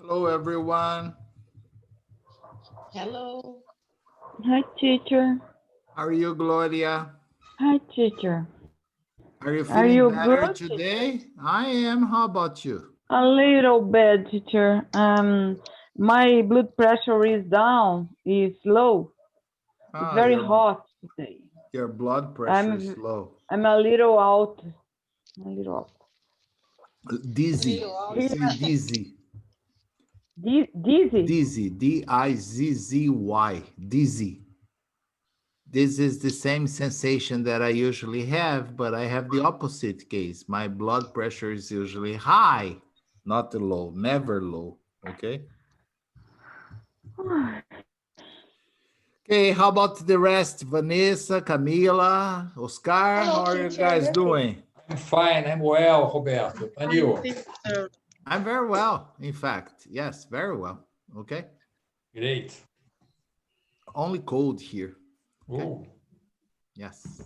Hello, everyone. Hello. Hi, teacher. How are you, Gloria? Hi, teacher. Are you Are feeling you better good, teacher? today? I am. How about you? A little bit, teacher. My blood pressure is down. It's low. It's Ah, very hot today. your blood pressure is I'm low. I'm a little out. A little out. Dizzy. We Here, say dizzy. dizzy. Dizzy. D-I-Z-Z-Y. Dizzy. This is the same sensation that I usually have, but I have the opposite case. My blood pressure is usually high, not low, never low. Okay. Okay, how about the rest? Vanessa, Camila, Oscar, Hello, how are you teacher. guys I'm okay. doing? I'm fine. I'm well, Roberto. And you? I'm very well, in fact. Yes, very well. Okay. Great. Only cold here. Okay. Oh, Yes.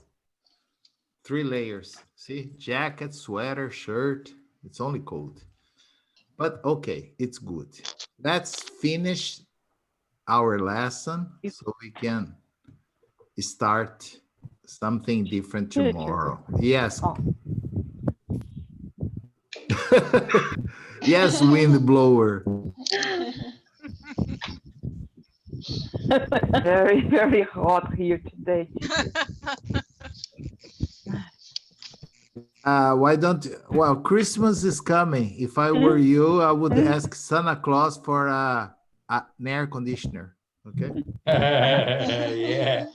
3 layers. See, jacket, sweater, shirt. It's only cold. But okay, it's good. Let's finish our lesson so we can start something different Teacher. tomorrow. Yes. Oh. Yes, wind blower. Very, very hot here today, teacher. Why don't, well, Christmas is coming. If I were you, I would ask Santa Claus for an air conditioner. Okay. yeah.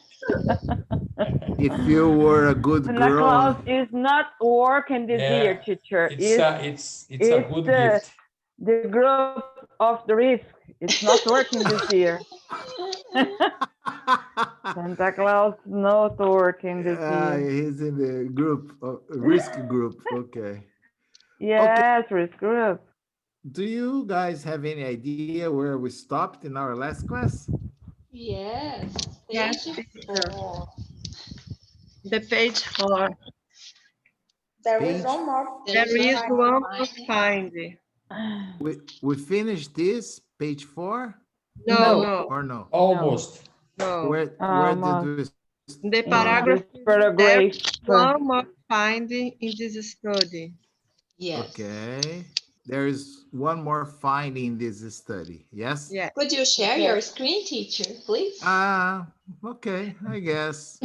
If you were a good Santa girl. Claus is not working this Yeah, year, teacher. It's a good gift. The group of the risk. It's not working this year. Santa Claus not working this year. He's in the group, risk group. Okay. Yes, risk group. Do you guys have any idea where we stopped in our last class? Yes. Yes, Page teacher. 4. The page 4. There Page- is one more. There is one more find. We finished this, page 4? No, Or no? Almost. no. Where did we? The In paragraph, this paragraph. one more finding in this study. Yes. Okay. There is one more finding in this study. Yes? Yes. Could you share your screen, teacher, please? Okay, I guess.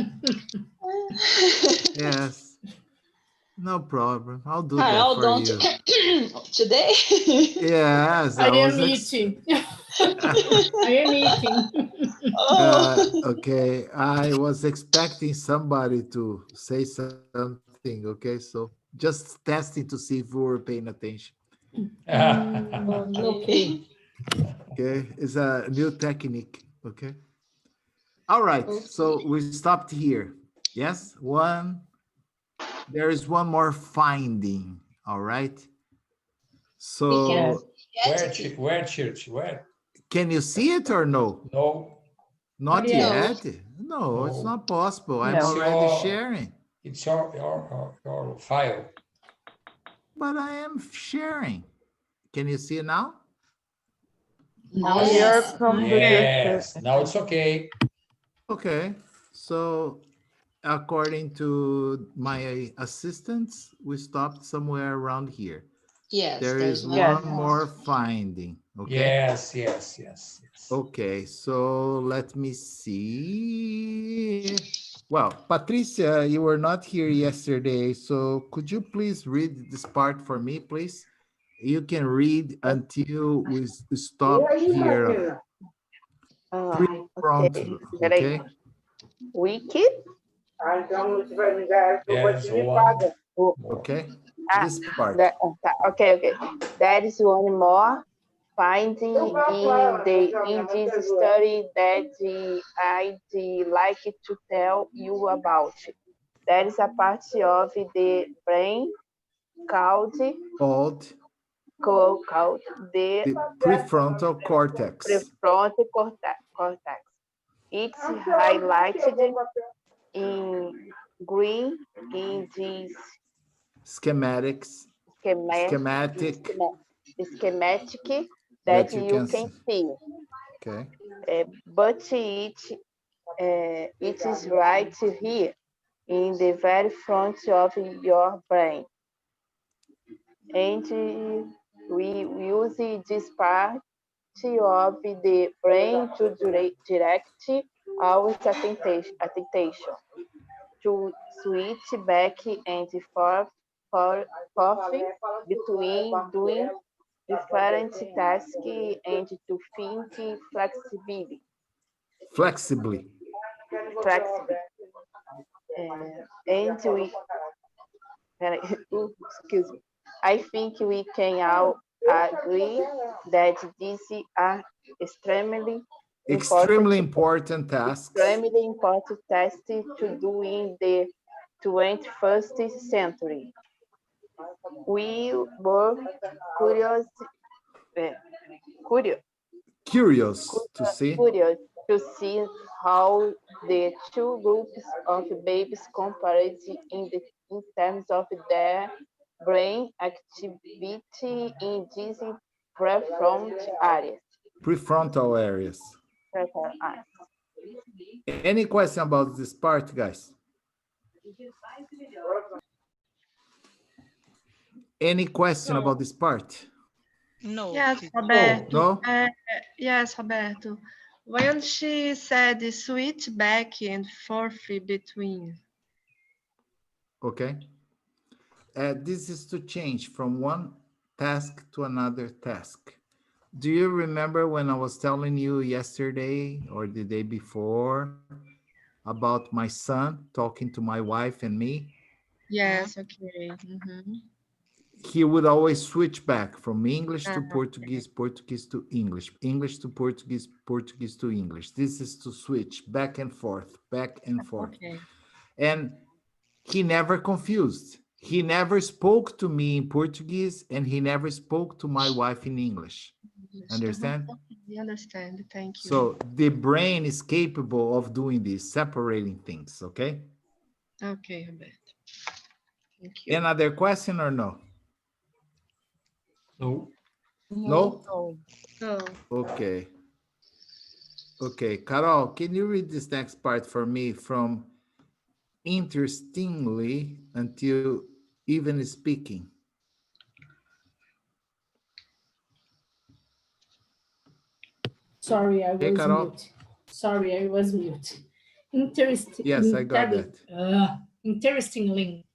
Yes. No problem. I'll do that Carol, for don't you. today? Yes, I am eating. I am eating. Okay, I was expecting somebody to say something. Okay, so just testing to see if we were paying attention. Okay. Okay, it's a new technique. Okay. All right, so we stopped here. Yes, there is one more finding. All right. So Where? can you see it or no? No, Not Yes. yet. No, it's No. not possible. I'm No. already sharing. it's your file. But I am sharing. Can you see it now? Now Yes. your computer. Yes, now it's okay. Okay. So according to my assistants, we stopped somewhere around here. Yes. There is Yes. one more finding. Okay. Yes. Okay, so let me see. Well, Patricia, you were not here yesterday, so could you please read this part for me, please? You can read until we stop here. Prompt, okay? Wiki. There's one. Okay, Ah, this part. okay. There is one more finding in this study that I'd like to tell you about. There is a part of the brain called the the prefrontal cortex. prefrontal cortex. It's highlighted in green in this Schematic that you can see. Okay. But it is right here in the very front of your brain. And we use this part of the brain to direct our attention, to switch back and forth between doing different tasks and to think flexibly. Flexibly. And we, excuse me, I think we can all agree that these are Extremely important tasks. extremely important tasks to do in the 21st century. We were curious, curious to see how the two groups of babies compared in terms of their brain activity in these prefrontal areas. Prefrontal areas. Any question about this part, guys? Any question about this part? No. Yes, Roberto. No? Yes, Roberto. When she said switch back and forth between. Okay. This is to change from one task to another task. Do you remember when I was telling you yesterday or the day before about my son talking to my wife and me? Yes, okay. Mm-hmm. He would always switch back from English to Portuguese, Portuguese to English, English to Portuguese, Portuguese to English. This is to switch back and forth, back and forth. Okay. And he never confused. He never spoke to me in Portuguese and he never spoke to my wife in English. Understand? I understand. Thank you. So the brain is capable of doing this, separating things, okay? Okay, Roberto. Thank you. Another question or no? No. No? No. Okay. Okay, Carol, can you read this next part for me from interestingly until even speaking? Sorry, I Hey, was Carol? mute. Sorry, I was mute. Interesting. Yes, I got that. Interestingly,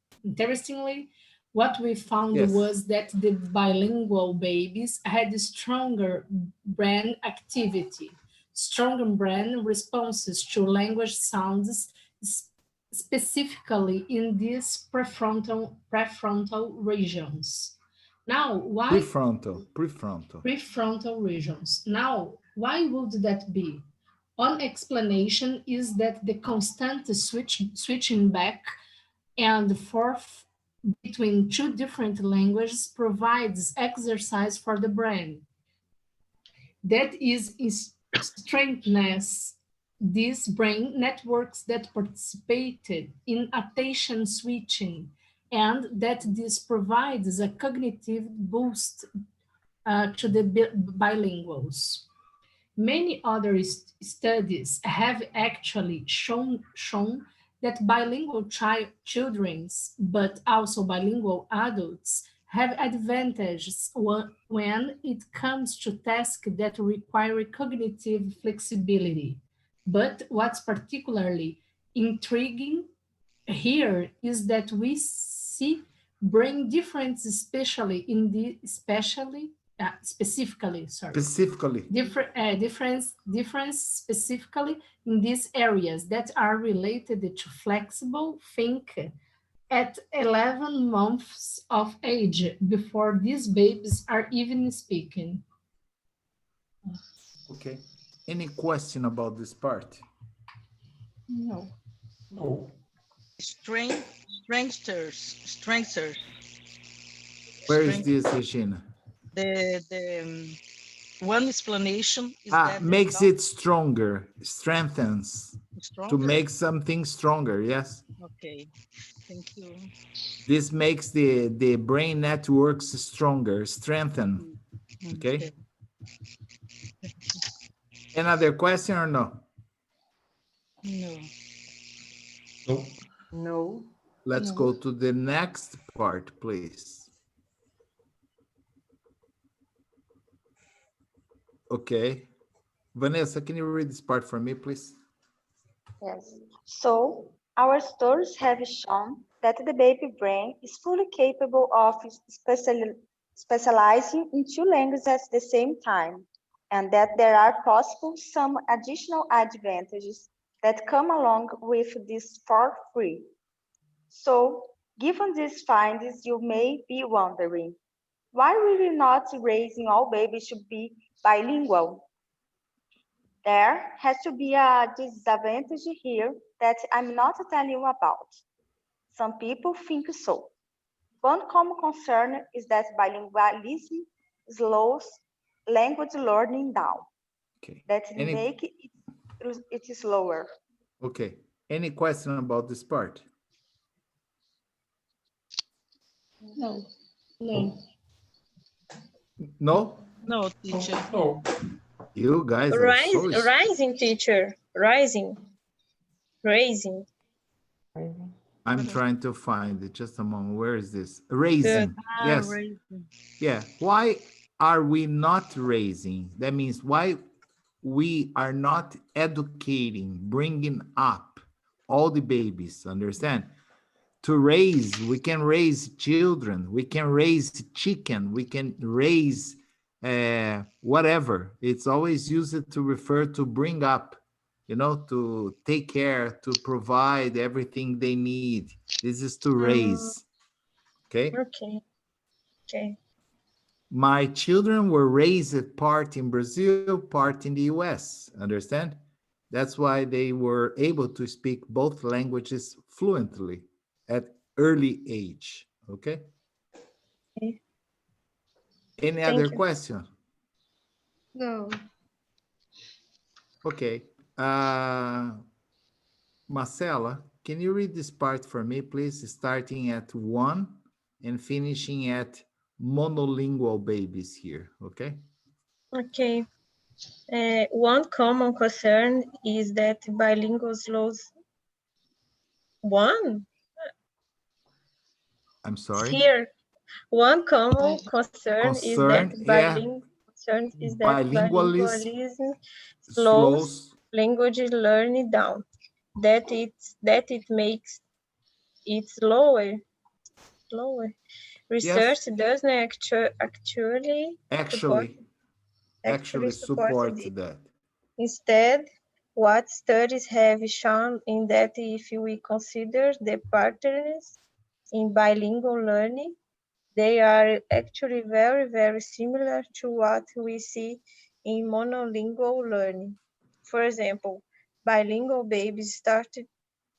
what we found Yes. was that the bilingual babies had stronger brain activity, stronger brain responses to language sounds, specifically in these prefrontal regions. Now, why prefrontal regions? Now, why would that be? One explanation is that the constant switching back and forth between two different languages provides exercise for the brain. That is strengthens these brain networks that participated in attention switching, and that this provides a cognitive boost to the bilinguals. Many other studies have actually shown that bilingual children, but also bilingual adults, have advantages when it comes to tasks that require cognitive flexibility. But what's particularly intriguing here is that we see brain differences, especially in the specifically difference specifically in these areas that are related to flexible think at 11 months of age, before these babies are even speaking. Okay. Any question about this part? No. No. Strengthers. Where is this, Regina? The one explanation is that makes it stronger, strengthens. To make something stronger, yes. Okay, thank you. This makes the brain networks stronger, strengthen. Okay. Another question or no? No. No. No. Let's No. go to the next part, please. Okay. Vanessa, can you read this part for me, please? Yes. So, our studies have shown that the baby brain is fully capable of specializing in two languages at the same time, and that there are possible some additional advantages that come along with this for free. So, given these findings, you may be wondering, why are we not raising all babies to be bilingual? There has to be a disadvantage here that I'm not telling you about. Some people think so. One common concern is that bilingualism slows language learning down, Okay. that make it slower. Okay. Any question about this part? No. No. No? No, teacher. No. You guys are so... Rising, teacher. Rising. Raising. I'm trying to find it. Just a moment. Where is this? Raising. Yes. Raising. Yeah. Why are we not raising? That means why we are not educating, bringing up all the babies, understand? To raise, we can raise children, we can raise chicken, we can raise whatever. It's always used to refer to bring up, you know, to take care, to provide everything they need. This is to raise, okay? Okay. Okay. My children were raised part in Brazil, part in the US, understand? That's why they were able to speak both languages fluently at early age, okay? Okay. Any Thank other you. question? No. Okay. Marcela, can you read this part for me, please? Starting at 1 and finishing at monolingual babies here, okay? Okay. One common concern is that bilinguals lose one. I'm sorry? Here, one common concern is that Concern, yeah, bilingualism bilingualism slows slows. language learning down. That it makes it slower. Research Yes, doesn't actually actually support support it. that. Instead, what studies have shown in that if we consider the patterns in bilingual learning, they are actually very, very similar to what we see in monolingual learning. For example, bilingual babies started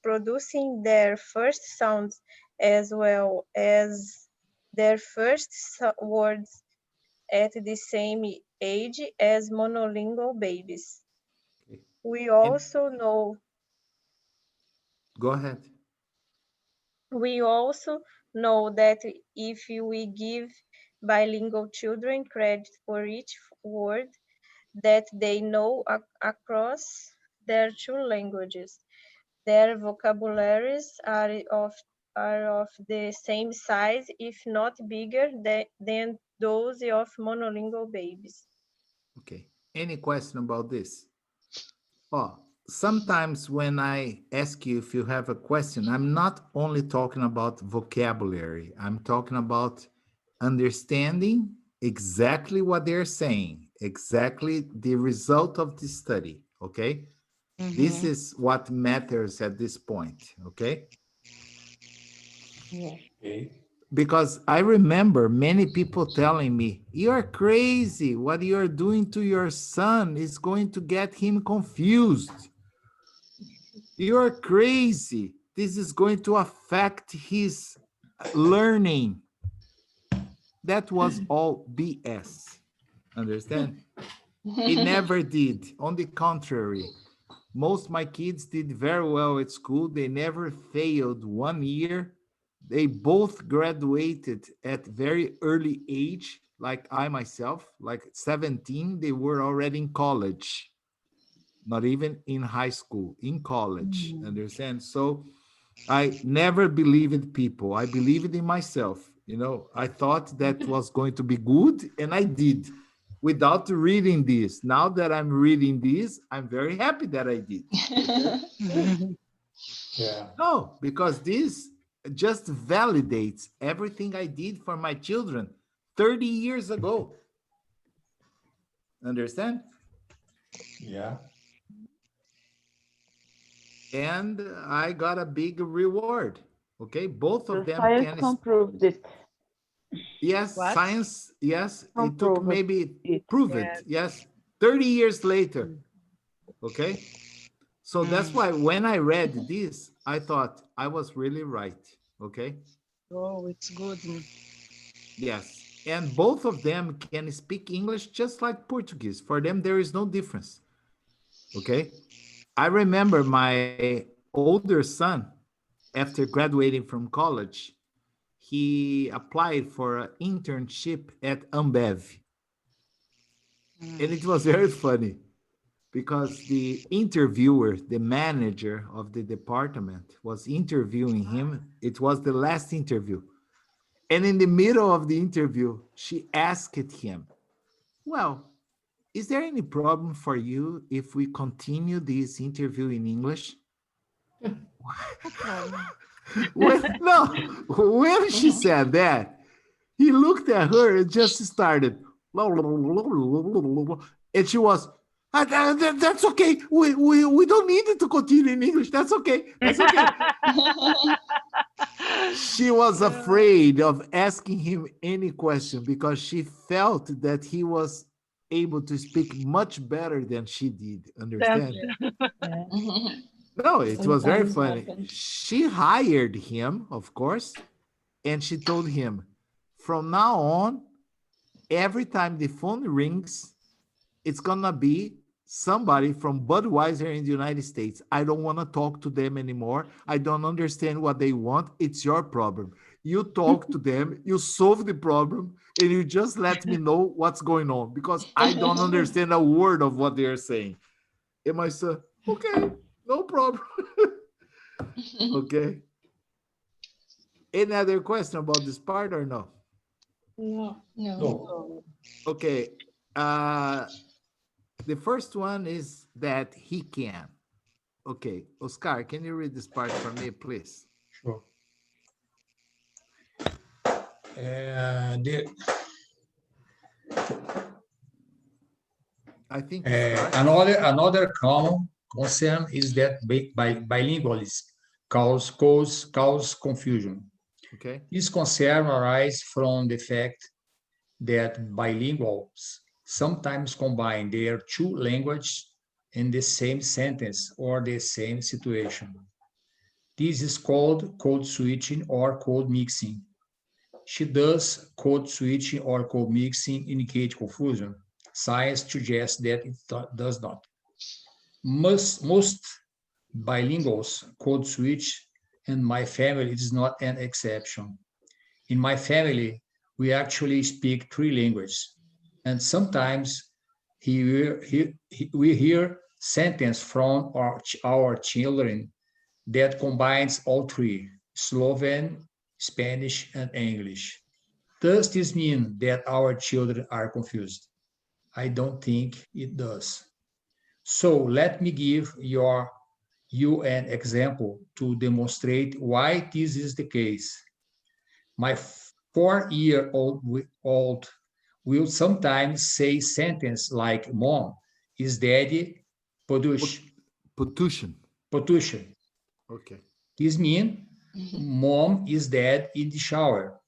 producing their first sounds as well as their first words at the same age as monolingual babies. Okay. We And also know go ahead. that if we give bilingual children credit for each word that they know across their two languages, their vocabularies are of the same size, if not bigger, than those of monolingual babies. Okay. Any question about this? Oh, sometimes when I ask you if you have a question, I'm not only talking about vocabulary, I'm talking about understanding exactly what they're saying, exactly the result of the study, okay? This is what matters at this point, okay? Okay. Because I remember many people telling me, you're crazy. What you're doing to your son is going to get him confused. You're crazy. This is going to affect his learning. That was all BS. Understand? It never did. On the contrary, most of my kids did very well at school. They never failed 1 year. They both graduated at very early age. like I myself, like 17, they were already in college, not even in high school, in college. Understand? So I never believed in people. I believed in myself. You know, I thought that was going to be good, and I did without reading this. Now that I'm reading this, I'm very happy that I did. Yeah. No, because this just validates everything I did for my children 30 years ago. Understand? Yeah. And I got a big reward. Okay, both of The them science can. comproved it. Yes, What? science. Yes, it took Comproved maybe it. prove Yeah. it. Yes, 30 years later. Okay, so that's Mm. why when I read this, I thought I was really right. Okay. Oh, it's good. Yes. And both of them can speak English just like Portuguese. For them, there is no difference. Okay. I remember my older son, after graduating from college, he applied for an internship at Ambev. And it was very funny because the interviewer, the manager of the department, was interviewing him. It was the last interview. And in the middle of the interview, she asked him, well, is there any problem for you if we continue this interview in English? No problem. When she said that, he looked at her and just started. And she was, that's okay. We don't need it to continue in English. That's okay. That's okay. She was afraid of asking him any question because she felt that he was able to speak much better than she did. Understand? No, it was very Sometimes funny. happens. She hired him, of course, and she told him, from now on, every time the phone rings, it's gonna be somebody from Budweiser in the United States. I don't want to talk to them anymore. I don't understand what they want. It's your problem. You talk to them, you solve the problem, and you just let me know what's going on because I don't understand a word of what they're saying. And my son, okay, no problem. Okay. Any other question about this part or no? No. No. No. Okay. The first one is that he can. Okay, Oscar, can you read this part for me, please? Sure. The, I think Oscar. another common concern is that bilingualism cause confusion. Okay. This concern arises from the fact that bilinguals sometimes combine their two languages in the same sentence or the same situation. This is called code switching or code mixing. Does code switching or code mixing indicate confusion? Science suggests that it does not. Most bilinguals code switch, and my family is not an exception. In my family, we actually speak three languages, and sometimes we hear sentence from our children that combines all three, Sloven, Spanish, and English. Does this mean that our children are confused? I don't think it does. So let me give you an example to demonstrate why this is the case. My 4-year-old will sometimes say sentence like "Mom, is Daddy Podush?" Putushin. Potusha. Okay. This means Mom is dead in the shower.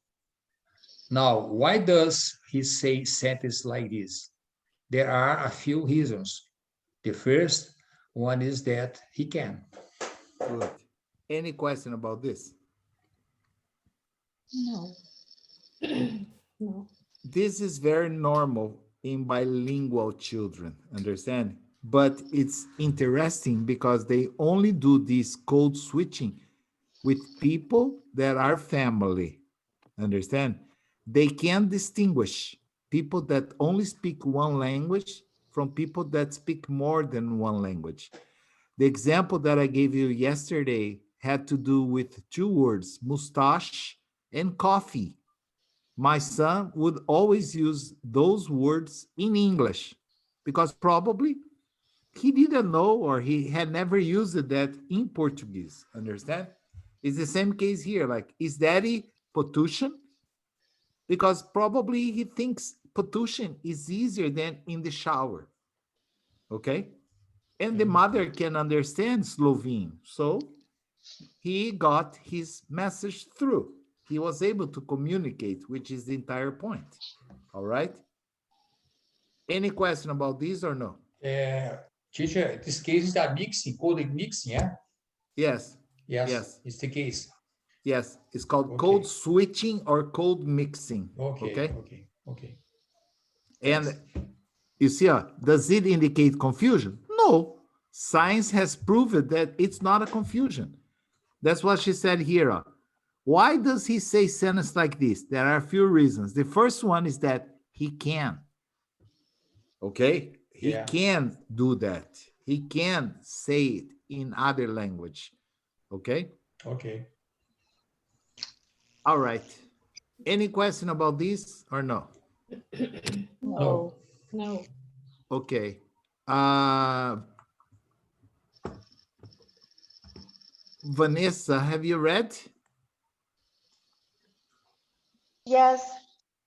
Now, why does he say sentence like this? There are a few reasons. The first one is that he can. Good. Any question about this? No. No. This is very normal in bilingual children, understand? But it's interesting because they only do this code switching with people that are family, understand? They can distinguish. people that only speak one language from people that speak more than one language. The example that I gave you yesterday had to do with two words, mustache and coffee. My son would always use those words in English because probably he didn't know or he had never used that in Portuguese. Understand? It's the same case here. Like, is daddy Potushan? Because probably he thinks Potushan is easier than in the shower. Okay? And the mother can understand Slovene. So he got his message through. He was able to communicate, which is the entire point. All right? Any question about this or no? Teacher, this case is a mixing, coding mixing, yeah? Yes. Yes, Yes. it's the case. Yes. It's called Okay. code switching or code mixing. Okay. And you see, does it indicate confusion? No. Science has proven that it's not a confusion. That's what she said here. Why does he say sentence like this? There are a few reasons. The first one is that he can. Okay? He Yeah. can do that. He can say it in other language. Okay? Okay. All right. Any question about this or no? No. No. Okay. Vanessa, have you read? Yes.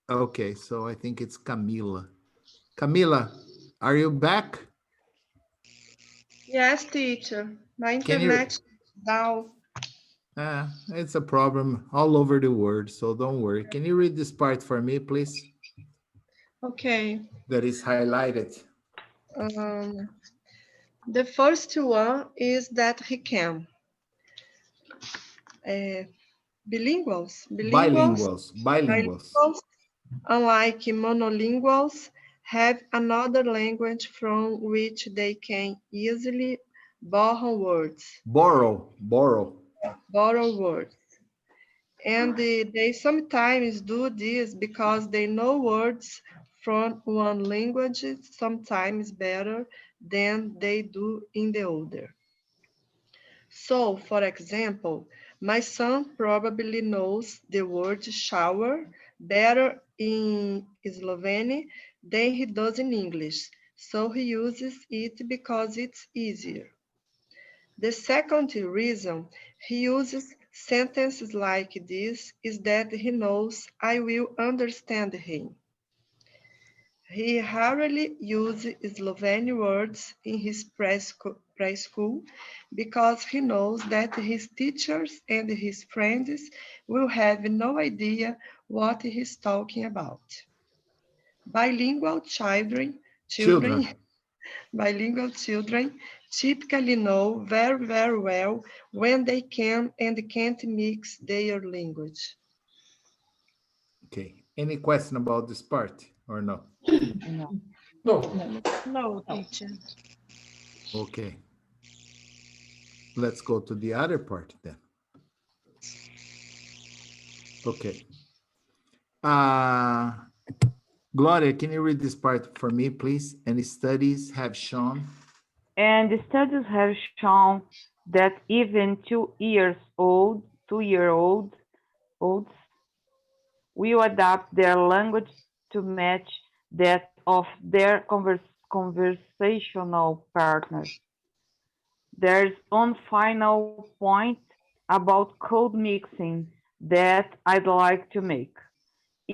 Okay, so I think it's Camila. Camila, are you back? Yes, teacher. My Can you? internet is down. It's a problem all over the world, so don't worry. Can you read this part for me, please? Okay. That is highlighted. The first one is that he can. Bilinguals. Bilinguals. Unlike monolinguals, have another language from which they can easily borrow words. Borrow. Borrow words. And they sometimes do this because they know words from one language sometimes better than they do in the other. So, for example, my son probably knows the word shower better in Slovene than he does in English, so he uses it because it's easier. The second reason he uses sentences like this is that he knows I will understand him. He rarely uses Slovene words in his preschool because he knows that his teachers and his friends will have no idea what he's talking about. Bilingual children bilingual children typically know very, very well when they can and can't mix their language. Okay. Any question about this part or no? No, teacher. Okay. Let's go to the other part then. Okay. Gloria, can you read this part for me, please? And studies have shown. And the studies have shown that even 2-year-olds will adapt their language to match that of their conversational partners. There's one final point about code mixing that I'd like to make.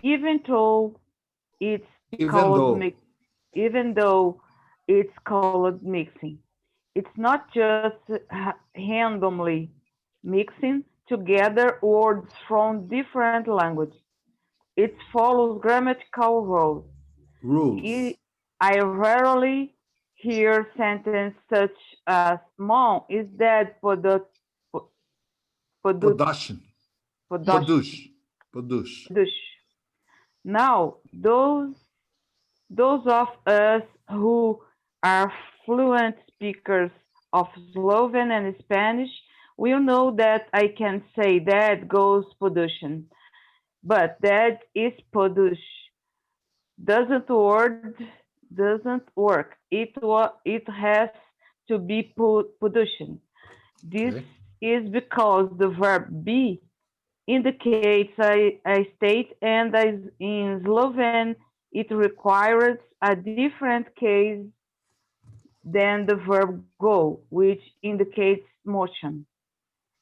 Even though it's called mixing, it's not just randomly mixing together words from different languages. It follows grammatical rules. I rarely hear sentences such as "Mom is dead Production. Now, those of us who are fluent speakers of Slovene and Spanish will know that I can say that goes production, but that is produce. doesn't work. It has to be produced. This Okay. is because the verb be indicates a state, and as in Slovene it requires a different case than the verb go, which indicates motion.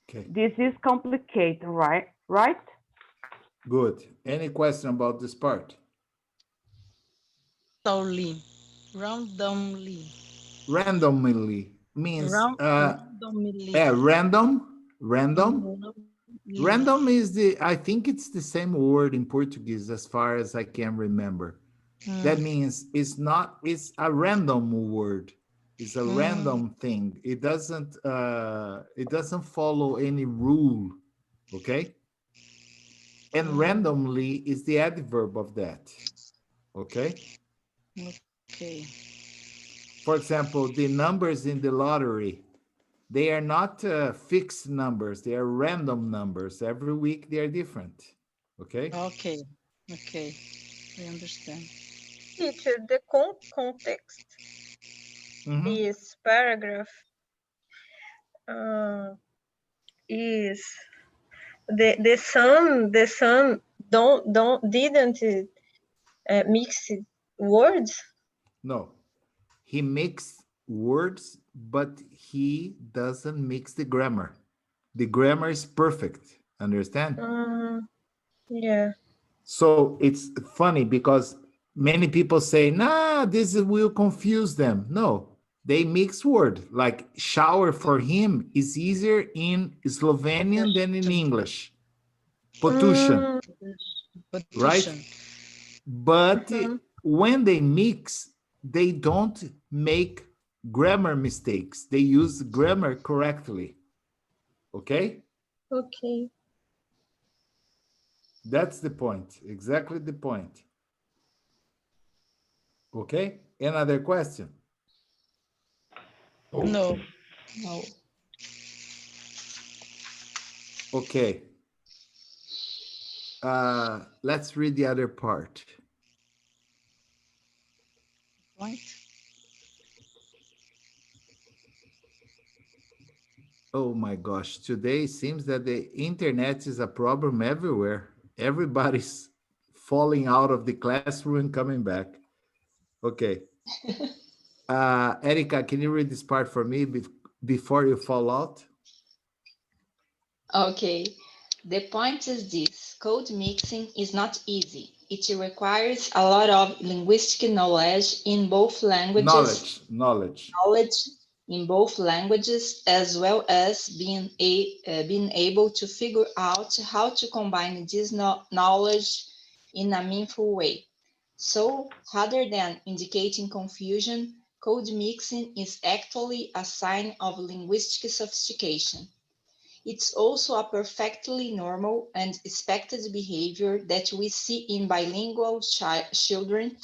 Okay. This is complicated, right? Right? Good. Any question about this part? Randomly. Randomly. Randomly means Randomly. random. Randomly. Random is the, I think it's the same word in Portuguese as far as I can remember. That means it's a random word. It's a random thing. It doesn't follow any rule. Okay? And randomly is the adverb of that. Okay? Okay. For example, the numbers in the lottery, they are not fixed numbers. They are random numbers. Every week they are different. Okay? Okay. Okay. I understand. Teacher, the context, Mhm. this paragraph is the son don't didn't mix words. No, he mixed words, but he doesn't mix the grammar. The grammar is perfect. Understand? Yeah. So it's funny because many people say, nah, will confuse them. No, they mix word. Like shower for him is easier in Slovenian than in English. Potushan, right? Petition. But when they mix, they don't make grammar mistakes. They use grammar correctly. Okay? Okay. That's the point. Exactly the point. Okay? Another question? No. No. Okay. Let's read the other part. Right. Oh my gosh, today seems that the internet is a problem everywhere. Everybody's falling out of the classroom and coming back. Okay. Erica, can you read this part for me before you fall out? Okay, the point is this: code mixing is not easy. It requires a lot of linguistic knowledge in both languages, Knowledge. in both languages, as well as being able to figure out how to combine this knowledge in a meaningful way. So, rather than indicating confusion, code mixing is actually a sign of linguistic sophistication. It's also a perfectly normal and expected behavior that we see in bilingual children,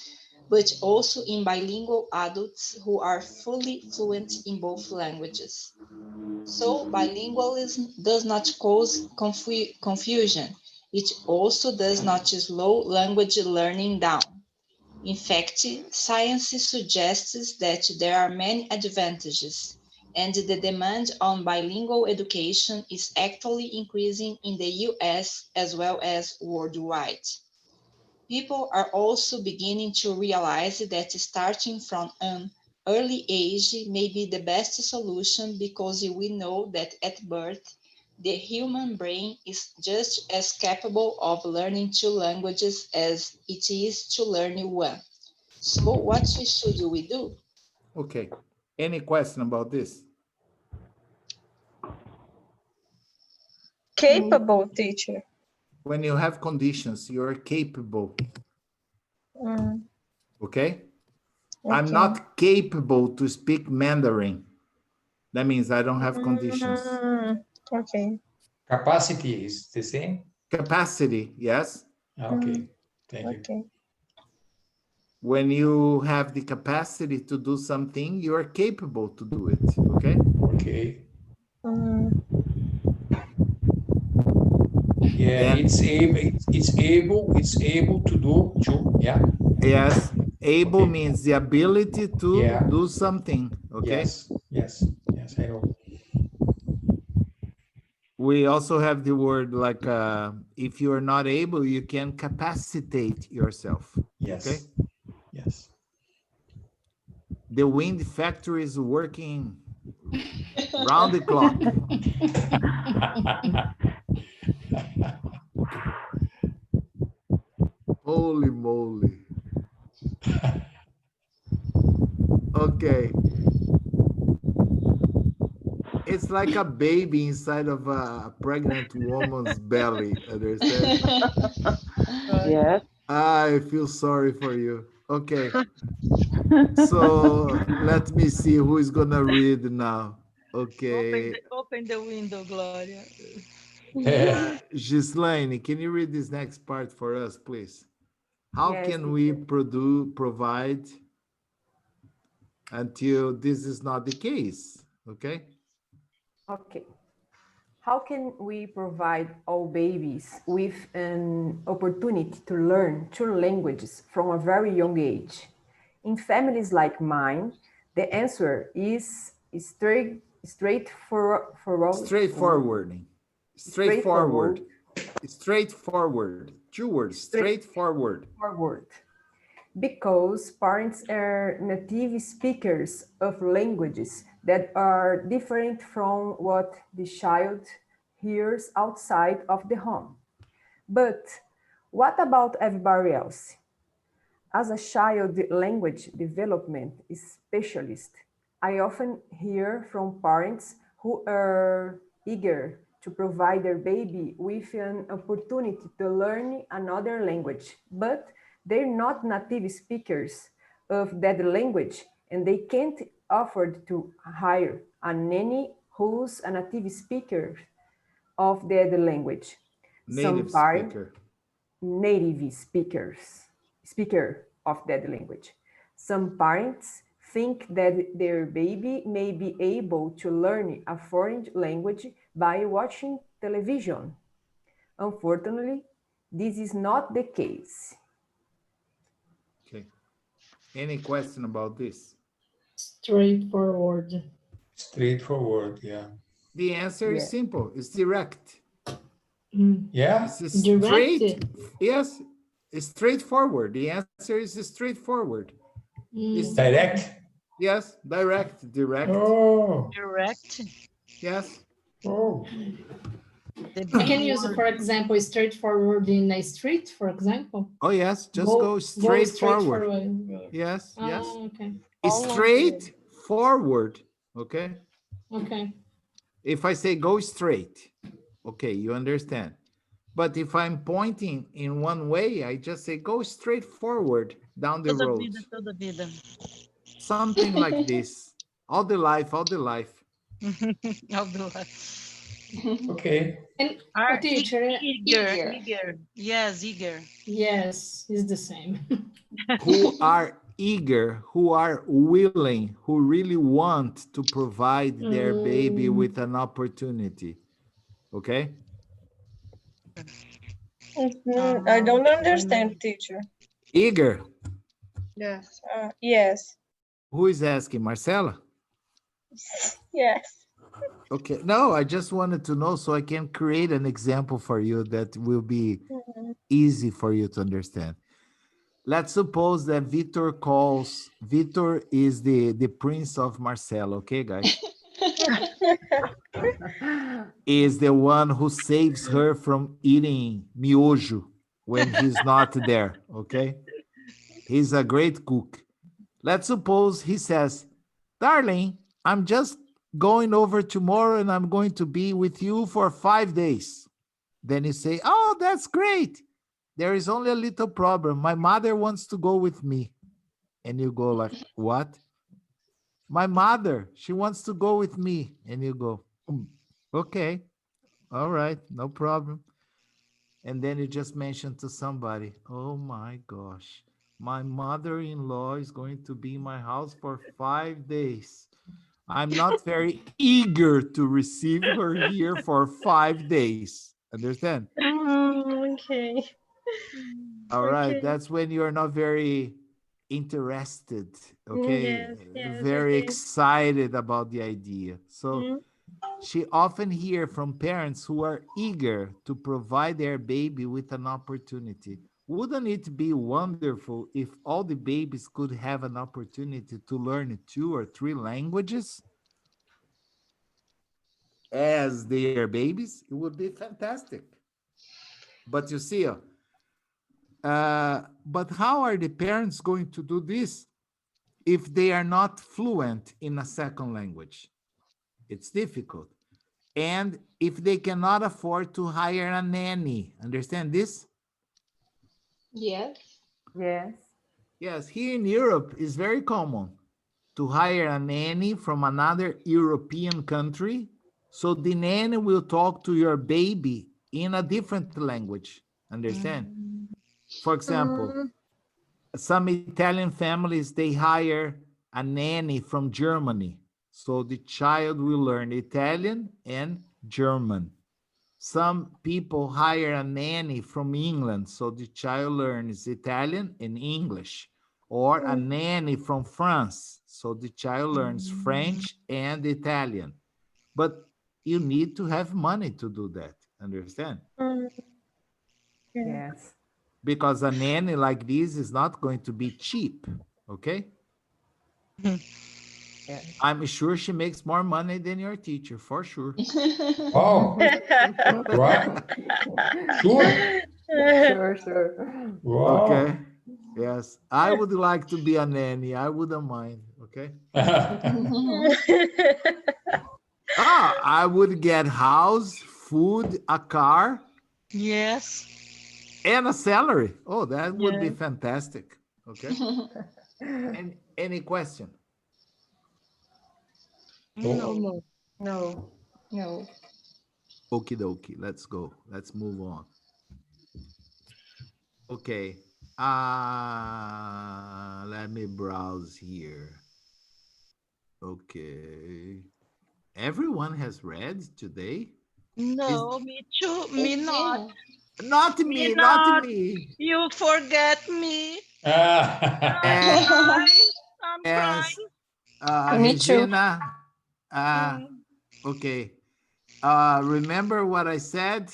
but also in bilingual adults who are fully fluent in both languages. So bilingualism does not cause confusion. It also does not slow language learning down. In fact, science suggests that there are many advantages, and the demand on bilingual education is actually increasing in the US as well as worldwide. People are also beginning to realize that starting from an early age may be the best solution because we know that at birth, the human brain is just as capable of learning two languages as it is to learn one. So what should we do? Okay. Any question about this? Capable teacher. When you have conditions, you're capable. Okay? I'm Okay. not capable to speak Mandarin. That means I don't have conditions. Okay. Capacity is the same? Capacity, yes. Okay, thank you. Okay. When you have the capacity to do something, you are capable to do it. Okay? Okay. And Yeah, it's able to do too. Yeah. Yes, able Okay. means the ability to Yeah. do something, okay? Yes, I know. We also have the word like if you are not able, you can capacitate yourself, okay? Yes. The wind factory is working round the clock. Holy moly. Okay. It's like a baby inside of a pregnant woman's belly. Understand? Right. Yes. I feel sorry for you. Okay. So let me see who is gonna read now. Okay. Open the window, Gloria. Gislaine, can you read this next part for us, please? How Yes, can we teacher. provide until this is not the case? Okay. Okay. How can we provide all babies with an opportunity to learn two languages from a very young age? In families like mine, the answer is Straightforwarding. straightforward, Straightforward. Straightforward. Two words. Straightforward. straightforward. Because parents are native speakers of languages that are different from what the child hears outside of the home. But what about everybody else? As a child language development specialist, I often hear from parents who are eager to provide their baby with an opportunity to learn another language, but they're not native speakers of that language and they can't afford to hire a nanny who's a native speaker of the other language. Native Some parents speaker. native speaker of that language. Some parents think that their baby may be able to learn a foreign language by watching television. Unfortunately, this is not the case. Okay. Any question about this? Straightforward. Straightforward, yeah. The answer is Yeah. simple. It's direct. Mm. Yeah? It's a Direct? straight. Yes, it's straightforward. The answer is straightforward. It's Mm. Direct? yes, direct. Oh, Direct. Yes. oh. The I big can use, word. for example, straightforward in a street, for example. Oh yes, just Go go go straight straight forward. forward. Yes, yes. Okay. All of the Straight forward. Okay. Okay. If I say go straight, okay, you understand. But if I'm pointing in one way, I just say go straight forward down the road. Toda vida. Something like this. All the life, all the life. I'll do it. Okay. And Are teacher, eager. Yes, eager. yes, it's the same. Who are eager, who are willing, who really want to provide their baby with an opportunity. Okay? I don't understand, teacher. Eager. yes. Yes, Who is asking? Marcela? yes. Okay. No, I just wanted to know so I can create an example for you that will be Mhm. easy for you to understand. Let's suppose that Victor is the prince of Marcelo, okay, guys? Is the one who saves her from eating miojo when he's not there, okay? He's a great cook. Let's suppose he says, darling, I'm just going over tomorrow and I'm going to be with you for 5 days. Then you say, oh, that's great. There is only a little problem. My mother wants to go with me. And you go like, what? My mother, she wants to go with me. And you go, okay, all right, no problem. And then you just mention to somebody, oh my gosh, my mother-in-law is going to be in my house for 5 days. I'm not very eager to receive her here for 5 days. Understand? Okay. All right, Okay. that's when you're not very interested, okay? Yes, yes, Very okay. excited about the idea. So Mm, she often hear from parents who are eager to provide their baby with an opportunity. Wouldn't it be wonderful if all the babies could have an opportunity to learn 2 or 3 languages as they are babies? It would be fantastic. But you see, but how are the parents going to do this if they are not fluent in a second language? It's difficult. And if they cannot afford to hire a nanny, understand this? Yes. Yes. Yes, here in Europe, it's very common to hire a nanny from another European country. So the nanny will talk to your baby in a different language. Understand? Mm. For example, mm, some Italian families they hire a nanny from Germany. So the child will learn Italian and German. Some people hire a nanny from England, so the child learns Italian and English, or a mm, nanny from France, so the child learns Mm. French and Italian. But you need to have money to do that, understand? mm, yeah. Yes. Because a nanny like this is not going to be cheap, okay? Yes. I'm sure she makes more money than your teacher, for sure. Oh, right. Sure. Sure, sure. Okay. Wow. Yes, I would like to be a nanny. I wouldn't mind. Okay. Ah, I would get house, food, a car, Yes. and a salary. Oh, that would be Yes. fantastic. Okay. And any question? No, No. no. No. No. Okie dokie. Let's go. Let's move on. Okay. Let me browse here. Okay. Everyone has read today? Is No, me too. Me not. Regina. not Me me, not not. me. You forget me. I'm Eh, crying. I'm Yes, crying. Me too. Regina. Uh, Mm. okay. Remember what I said?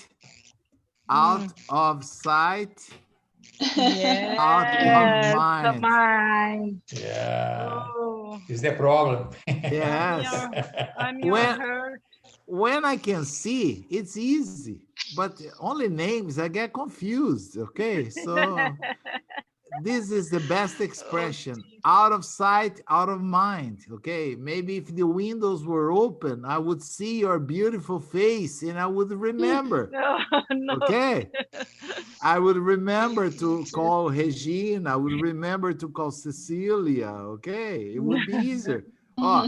Out Mm. of sight, out of Yes, the mind. mind. Yeah, Oh, is the problem. I'm Yes. your, I'm your When hurt. when I can see, it's easy. But only names, I get confused. Okay, so this is the best expression, Okay. out of sight, out of mind. Okay, maybe if the windows were open, I would see your beautiful face and I would remember. No, no. Okay, I would remember to Teacher. call Regina, I would remember to call Cecilia. Okay, it would be easier. Oh,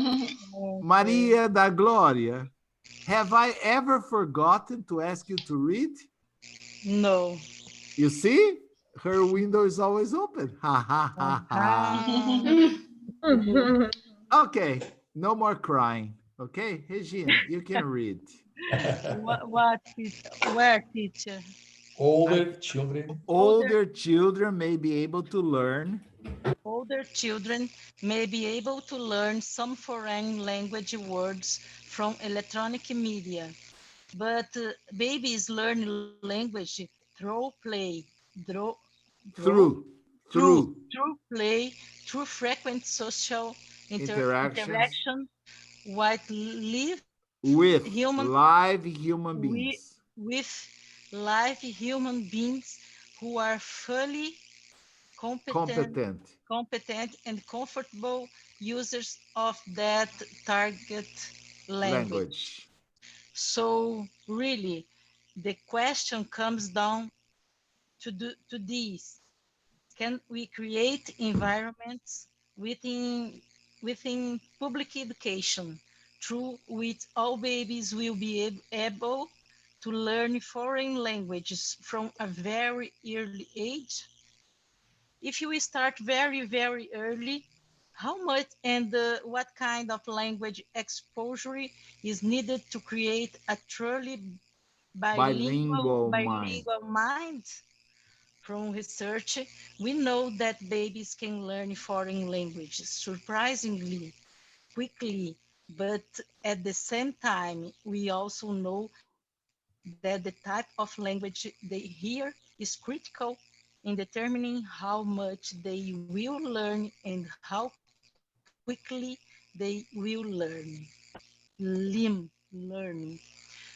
Okay. Maria da Gloria, have I ever forgotten to ask you to read? No. You see, her window is always open. Ha ha ha ha. Uh-huh. Okay, no more crying. Okay, Regina, you can read. What teacher? Where teacher? I, Older children. Older older children may be able to learn older children may be able to learn some foreign language words from electronic media, but babies learn language through play, through, through, through through through play, through frequent social interactions interaction with live with human live human with, beings. with live human beings who are fully competent Competent competent and comfortable users of that target language. language. So really, the question comes down to these. Can we create environments within public education through which all babies will be able to learn foreign languages from a very early age? If you start very, very early, how much and what kind of language exposure is needed to create a truly Bilingual mind. bilingual mind? From research, we know that babies can learn foreign languages surprisingly quickly, but at the same time, we also know that the type of language they hear is critical in determining how much they will learn and how quickly they will learn.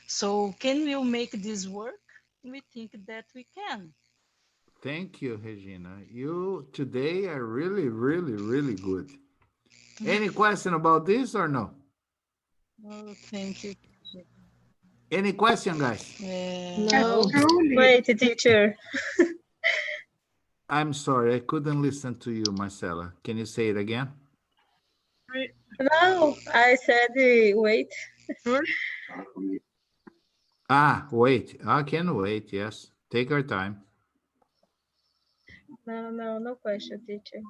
So, can we make this work? We think that we can. Thank you, Regina. You today are really, really, really good. Any question about this or no? Oh, thank you. Any question, guys? No. Wait, teacher. I'm sorry, I couldn't listen to you, Marcela. Can you say it again? No, I said wait. Sure. Ah, wait. I can wait. Yes. Take our time. No question, teacher.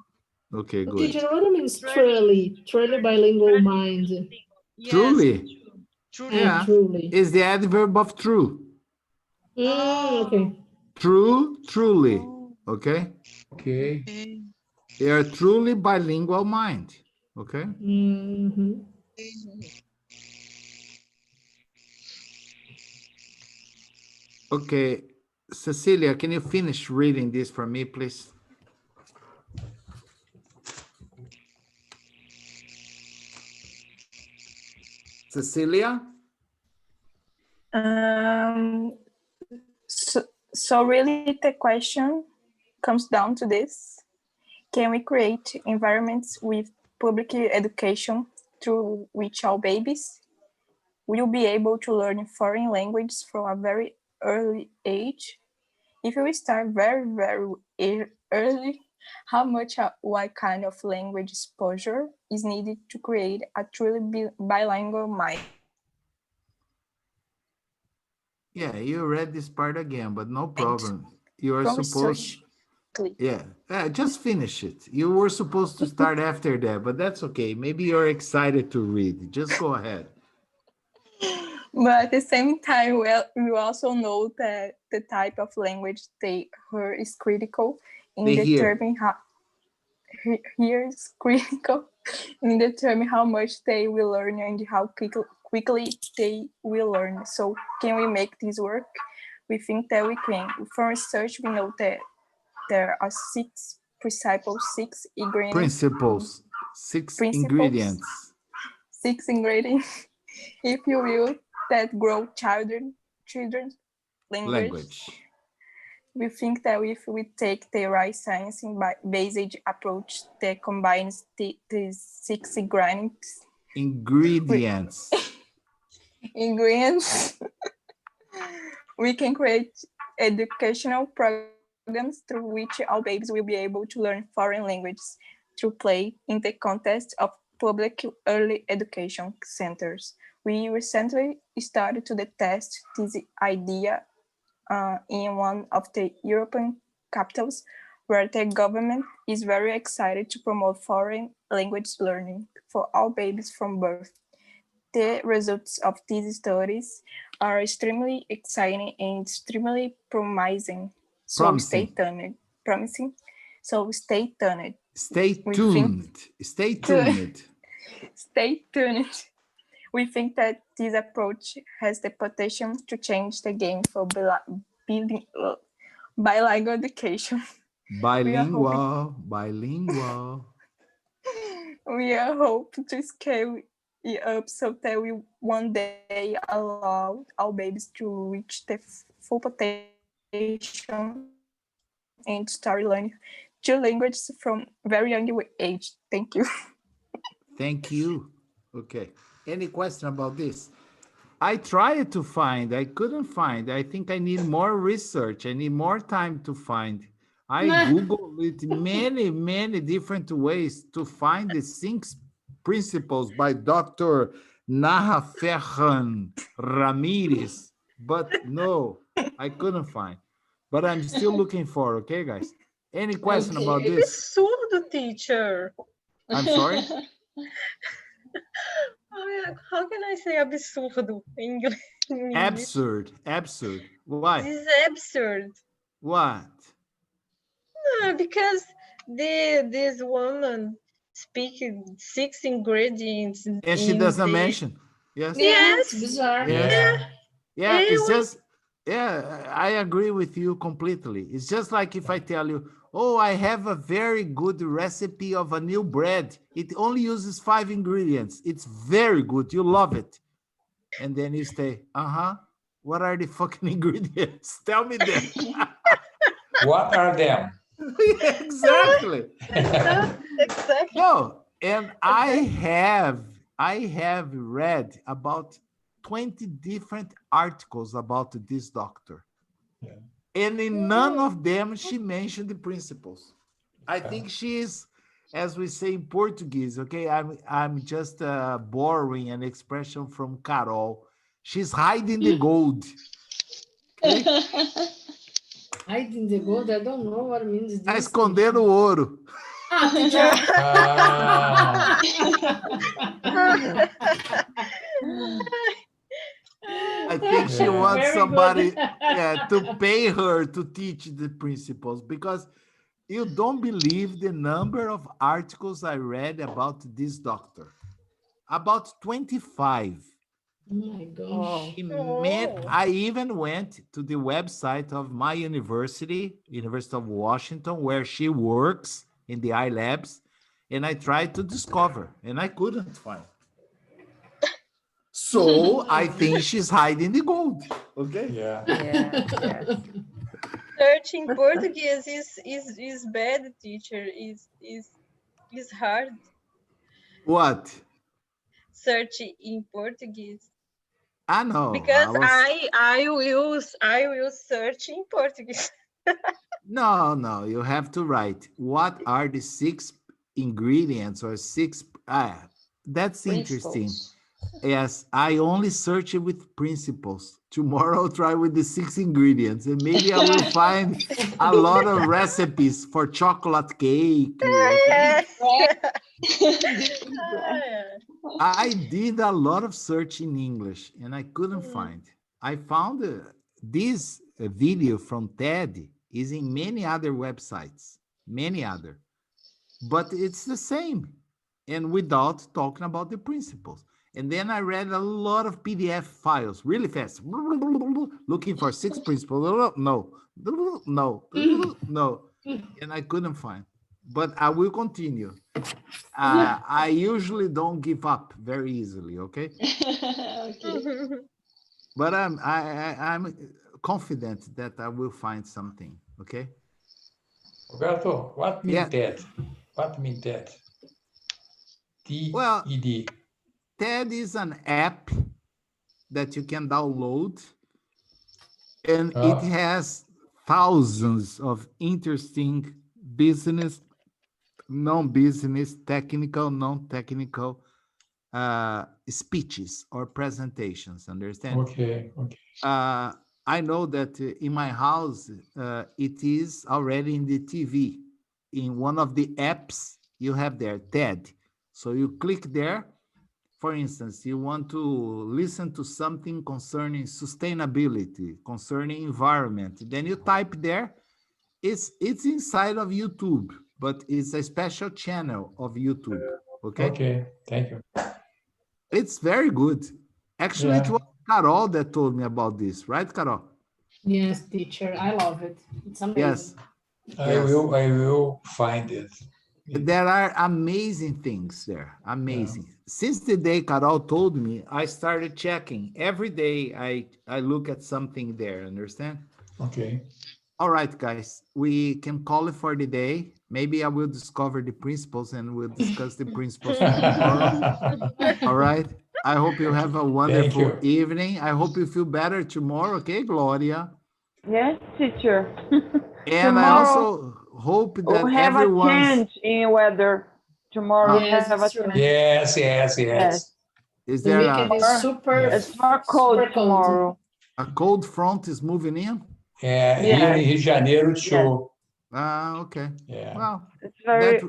Okay, good. Teacher, what means truly? Truly bilingual mind. Yes, Truly. truly. Yeah. Truly. Is the adverb of true. Oh, Okay. True, truly. oh, Okay. Okay. okay. They are truly bilingual mind. Okay. Mm-hmm. Okay. Cecilia, can you finish reading this for me, please? Cecilia? Um, so really the question comes down to this. Can we create environments with public education through which all babies will be able to learn foreign languages from a very early age? If we start very early, how much what kind of language exposure is needed to create a truly bilingual mind? Yeah, you read this part again, but no From problem. You are supposed, research. yeah, just finish it. You were supposed to start after that, but that's okay. Maybe you're excited to read. Just go ahead. But at the same time, we also know that the type of language they hear is critical in They hear. determining how here is critical in determining how much they will learn and how quickly they will learn. So can we make this work? We think that we can. From research, we know that there are six ingredients, Principles, six principles, ingredients, six ingredients, if you will, that grow children's language. language. We think that if we take the right science and based approach that combines these six Ingredients. ingredients, we can create educational programs through which all babies will be able to learn foreign languages through play in the context of public early education centers. We recently started to test this idea in one of the European capitals where the government is very excited to promote foreign language learning for all babies from birth. The results of these studies are extremely exciting and extremely promising. So stay Promising. tuned. Promising. So stay tuned. Stay We think tuned. Stay tuned. stay tuned. We think that this approach has the potential to change the game for bilingual education. We are hoping Bilingual. we are hoping to scale it up so that we one day allow our babies to reach the full potential and start learning two languages from very young age. Thank you. Thank you. Okay. Any question about this? I tried to find, I couldn't find. I think I need more research. I need more time to find. I Googled it many, many different ways to find the six principles by Dr. Naha Ferran Ramirez, but no, I couldn't find. But I'm still looking for, okay, guys? Any question about Okay. this? Absurdo, teacher. I'm sorry? How can I say absurdo in English? Absurd, absurd. Why? This is absurd. What? Because this woman speak 6 ingredients And she in doesn't the mention. Yes. Yeah, it's yes. bizarre. Yes. Yeah. Yeah, It it's was just, yeah, I agree with you completely. It's just like if I tell you, oh, I have a very good recipe of a new bread. It only uses 5 ingredients. It's very good. You love it. And then you say, uh-huh. What are the fucking ingredients? Tell me them. What are them? Yeah, exactly. exactly. No, and I have read about 20 different articles about this doctor. Yeah. And in none of them she mentioned the principles. I Yeah. think she is, as we say in Portuguese, okay? I'm just borrowing an expression from Carol. She's hiding the gold. Okay? Hiding the gold, I don't know what means Tá this. escondendo o ouro. Ah, teacher. Ah, I think she Yeah. wants Very somebody good. to pay her to teach the principles, because you don't believe the number of articles I read about this doctor. About 25. Oh my gosh. Oh. I even went to the website of my university, University of Washington, where she works in the iLabs, and I tried to discover, and I couldn't find. So I think she's hiding the gold. Okay. Yeah. Yes, yes. Search in Portuguese is bad, teacher. Is hard. What? Search in Portuguese. I know. Because I was I will search in Portuguese. no. You have to write. What are the 6 ingredients or six? That's interesting. Principles. Yes, I only search it with principles. Tomorrow I'll try with the 6 ingredients, and maybe I will find a lot of recipes for chocolate cake. Okay? I did a lot of search in English and I couldn't find. I found this video from TED is in many other websites, many other, but it's the same, and without talking about the principles. And then I read a lot of PDF files really fast, looking for 6 principles. No, no, and I couldn't find. But I will continue. I usually don't give up very easily, okay? Okay. But I'm confident that I will find something, okay? Roberto, what Yeah. mean TED? What mean TED? Well, TED. TED is an app that you can download, and it has thousands of interesting business, non-business, technical, non-technical speeches or presentations, understand? Okay. I know that in my house, it is already in the TV. In one of the apps, you have there, TED. So you click there. For instance, you want to listen to something concerning sustainability, concerning environment. Then you type there. It's inside of YouTube, but it's a special channel of YouTube. Okay? Okay. Thank you. It's very good. Actually, it was Carol that told me about this, right, Carol? Yes, teacher, I love it. It's amazing. Yes. I will find it. There are amazing things there. Amazing. Since the day Carol told me, I started checking. Every day I look at something there, understand? Okay. All right, guys, we can call it for the day. Maybe I will discover the principles and we'll discuss the principles tomorrow. All right. I hope you have a wonderful evening. I hope you feel better tomorrow. Okay, Gloria? Yes, teacher. And I also hope that we'll have a change in weather tomorrow. Yes, have a true. change. Yes. Is The there weekend is super. It's more cold super tomorrow. a cold front is moving in? Yeah, here in Rio de Janeiro too. Okay. Yeah. Well, it's very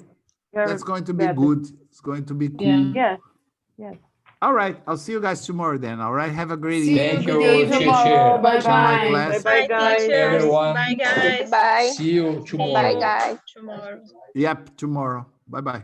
that's going to be bad. good. It's going to be cool. Yeah. Yes. All All right. I'll see you guys tomorrow then. All right. Have a great See evening. Thank you. Good you, evening. teacher. Bye Bye, bye. class. Bye, guys. Everyone. Bye, guys. Bye. See you Bye, tomorrow. guys. Tomorrow. Yep, tomorrow. Bye-bye.